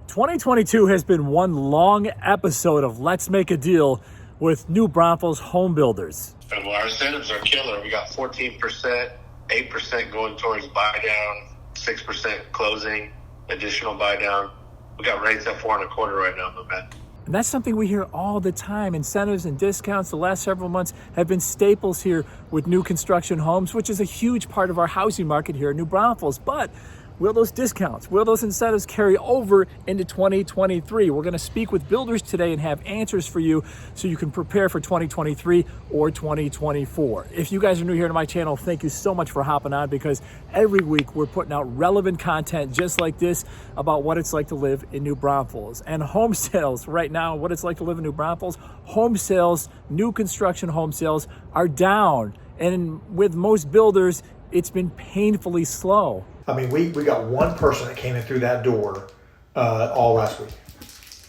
2022 has been one long episode of Let's Make a Deal with New Braunfels Homebuilders. Well, our incentives are killer. We got 14%, 8% going towards buy down, 6% closing, additional buy down. We got rates at 4.25 right now, my man. And that's something we hear all the time. Incentives and discounts the last several months have been staples here with new construction homes, which is a huge part of our housing market here in New Braunfels. But will those discounts, will those incentives carry over into 2023? We're going to speak with builders today and have answers for you so you can prepare for 2023 or 2024. If you guys are new here to my channel, thank you so much for hopping on, because every week we're putting out relevant content just like this about what it's like to live in New Braunfels. And home sales right now, what it's like to live in New Braunfels, home sales, new construction home sales are down. And with most builders, it's been painfully slow. I mean, we got one person that came in through that door all last week.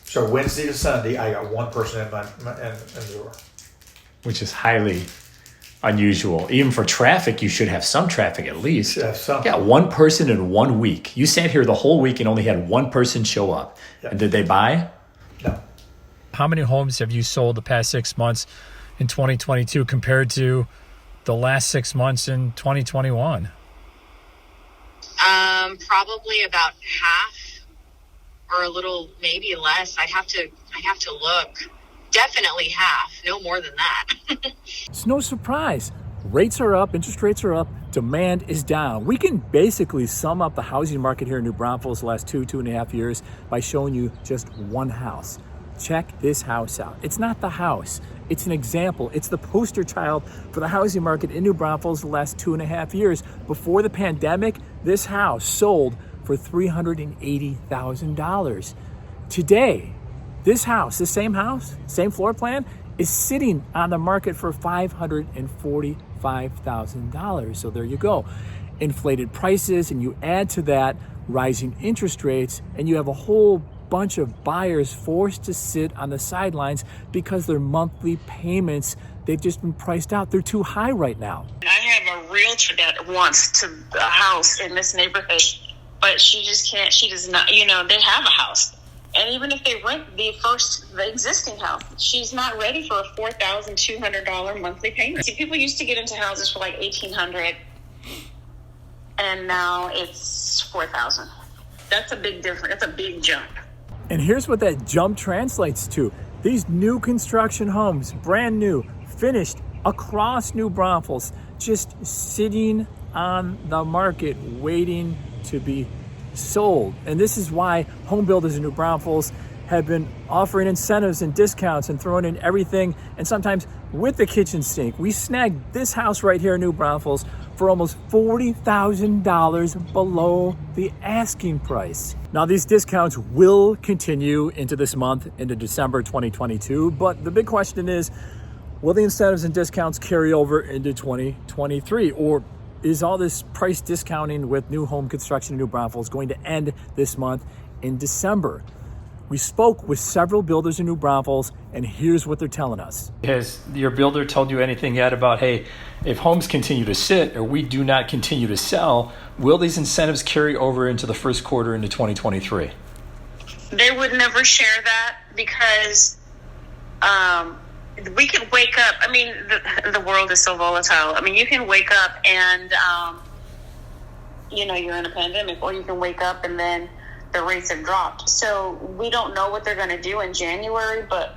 So Wednesday to Sunday, I got one person in the door. Which is highly unusual. Even for traffic, you should have some traffic at least. You should have some. Yeah, one person in 1 week. You sat here the whole week and only had one person show up. Yep. And did they buy? No. How many homes have you sold the past 6 months in 2022 compared to the last 6 months in 2021? Probably about half or a little, maybe less. I have to look. Definitely half, no more than that. It's no surprise. Rates are up, interest rates are up, demand is down. We can basically sum up the housing market here in New Braunfels the last 2.5 years by showing you just one house. Check this house out. It's not the house. It's an example. It's the poster child for the housing market in New Braunfels the last 2.5 years. Before the pandemic, this house sold for $380,000. Today, this house, the same house, same floor plan, is sitting on the market for $545,000. So there you go. Inflated prices, and you add to that rising interest rates, and you have a whole bunch of buyers forced to sit on the sidelines because their monthly payments, they've just been priced out. They're too high right now. I have a realtor that wants a house in this neighborhood, but she just can't. She does not, they have a house. And even if they rent the existing house, she's not ready for a $4,200 monthly payment. See, people used to get into houses for like $1,800, and now it's $4,000. That's a big difference. That's a big jump. And here's what that jump translates to. These new construction homes, brand new, finished across New Braunfels, just sitting on the market waiting to be sold. And this is why home builders in New Braunfels have been offering incentives and discounts and throwing in everything, and sometimes with the kitchen sink. We snagged this house right here in New Braunfels for almost $40,000 below the asking price. Now, these discounts will continue into this month, into December 2022, but the big question is, will the incentives and discounts carry over into 2023? Or is all this price discounting with new home construction in New Braunfels going to end this month in December? We spoke with several builders in New Braunfels, and here's what they're telling us. Has your builder told you anything yet about, hey, if homes continue to sit or we do not continue to sell, will these incentives carry over into the first quarter into 2023? They would never share that because we can wake up. I mean, the world is so volatile. I mean, you can wake up and, you're in a pandemic, or you can wake up and then the rates have dropped. So we don't know what they're going to do in January, but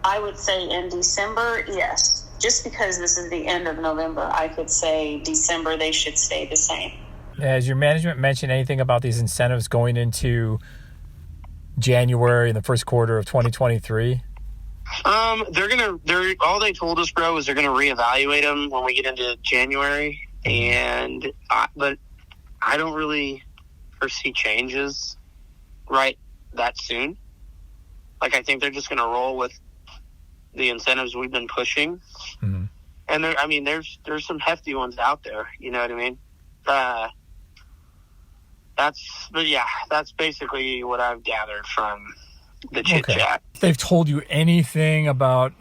I would say in December, yes. Just because this is the end of November, I could say December they should stay the same. Has your management mentioned anything about these incentives going into January and the first quarter of 2023? All they told us, bro, is they're gonna reevaluate them when we get into January, but I don't really foresee changes right that soon. Like, I think they're just gonna roll with the incentives we've been pushing. Mm-hmm. And there's some hefty ones out there, you know what I mean? That's basically what I've gathered from the chit chat. They've told you anything about,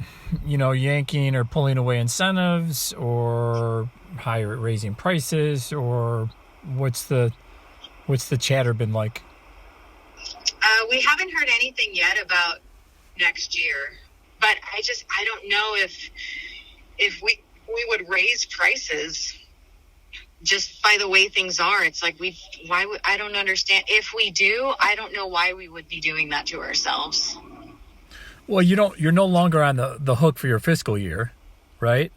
yanking or pulling away incentives or raising prices, or what's the chatter been like? We haven't heard anything yet about next year, but I don't know if we would raise prices just by the way things are. It's like I don't understand. If we do, I don't know why we would be doing that to ourselves. Well, you're no longer on the hook for your fiscal year, right?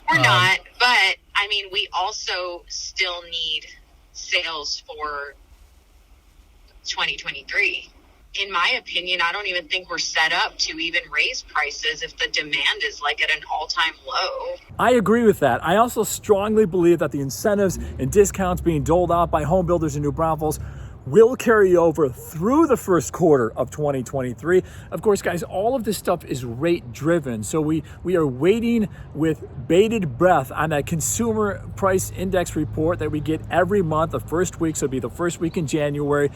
We're not, but I mean, we also still need sales for 2023. In my opinion, I don't even think we're set up to even raise prices if the demand is like at an all-time low. I agree with that. I also strongly believe that the incentives and discounts being doled out by home builders in New Braunfels will carry over through the first quarter of 2023. Of course, guys, all of this stuff is rate driven. So we are waiting with bated breath on that consumer price index report that we get every month. The first week, so it'll be the first week in January,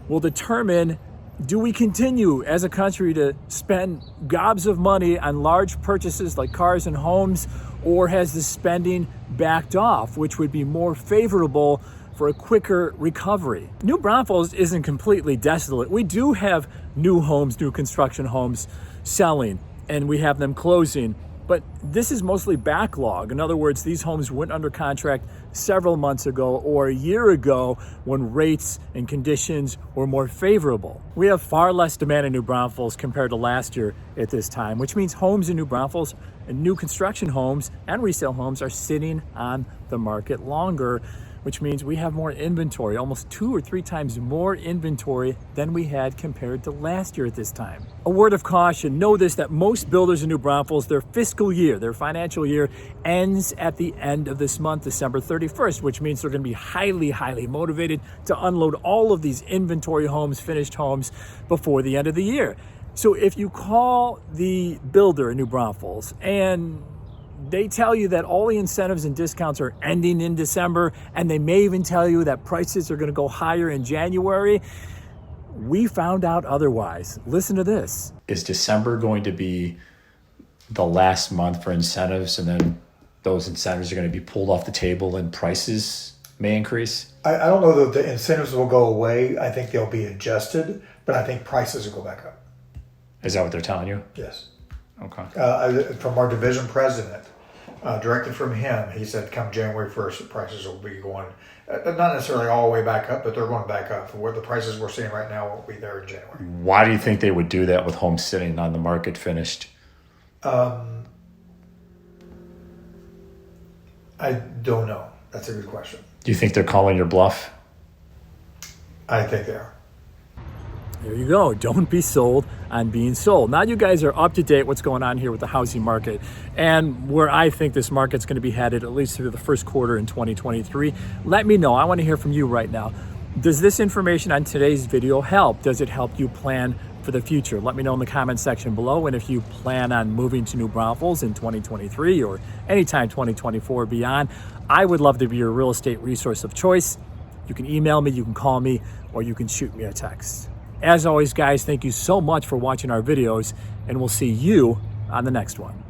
will determine, do we continue as a country to spend gobs of money on large purchases like cars and homes, or has the spending backed off, which would be more favorable for a quicker recovery? New Braunfels isn't completely desolate. We do have new homes, new construction homes selling, and we have them closing, but this is mostly backlog. In other words, these homes went under contract several months ago or a year ago when rates and conditions were more favorable. We have far less demand in New Braunfels compared to last year at this time, which means homes in New Braunfels and new construction homes and resale homes are sitting on the market longer, which means we have more inventory, almost 2 or 3 times more inventory than we had compared to last year at this time. A word of caution, know this, that most builders in New Braunfels, their fiscal year, their financial year ends at the end of this month, December 31st, which means they're gonna be highly, highly motivated to unload all of these inventory homes, finished homes, before the end of the year. So if you call the builder in New Braunfels and they tell you that all the incentives and discounts are ending in December, and they may even tell you that prices are going to go higher in January, we found out otherwise. Listen to this. Is December going to be the last month for incentives, and then those incentives are going to be pulled off the table and prices may increase? I don't know that the incentives will go away. I think they'll be adjusted, but I think prices will go back up. Is that what they're telling you? Yes. Okay. From our division president, directed from him, he said come January 1st, prices will be going, not necessarily all the way back up, but they're going back up. Where the prices we're seeing right now won't be there in January. Why do you think they would do that with homes sitting on the market finished? I don't know. That's a good question. Do you think they're calling your bluff? I think they are. There you go. Don't be sold on being sold. Now you guys are up to date what's going on here with the housing market and where I think this market's going to be headed, at least through the first quarter in 2023. Let me know. I want to hear from you right now. Does this information on today's video help? Does it help you plan for the future? Let me know in the comment section below. And if you plan on moving to New Braunfels in 2023 or anytime 2024 or beyond, I would love to be your real estate resource of choice. You can email me, you can call me, or you can shoot me a text. As always, guys, thank you so much for watching our videos, and we'll see you on the next one.